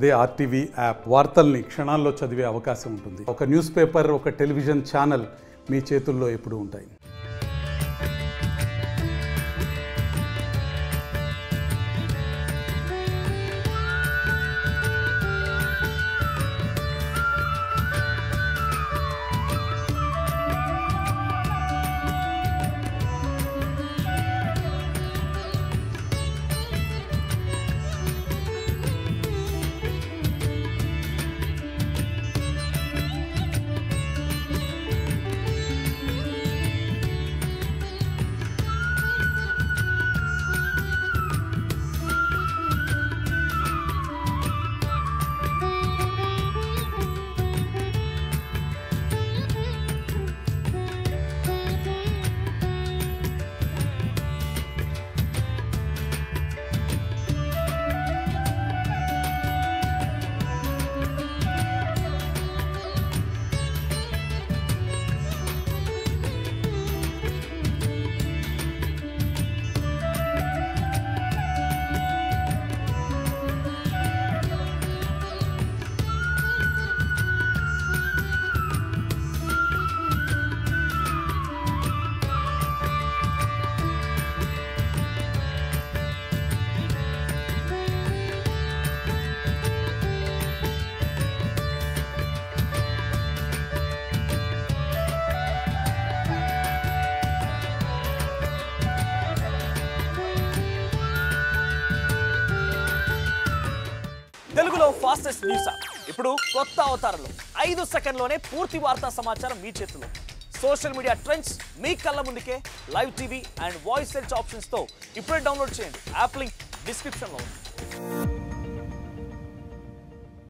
అదే RTV app వార్తల్ని క్షణాల్లో చదివే అవకాశం ఉంటుంది. ఒక న్యూస్ పేపర్, ఒక టెలివిజన్ ఛానల్ మీ చేతుల్లో ఎప్పుడూ ఉంటాయి. తెలుగులో ఫాస్టెస్ట్ న్యూస్ యాప్ ఇప్పుడు కొత్త అవతారంలో 5 సెకండ్లోనే పూర్తి వార్తా సమాచారం మీ చేతిలో. సోషల్ మీడియా ట్రెండ్స్ మీ కళ్ళ ముందుకే live TV and voice search options తో ఇప్పుడే డౌన్లోడ్ చేయండి. యాప్ లింక్ డిస్క్రిప్షన్ లో ఉంది.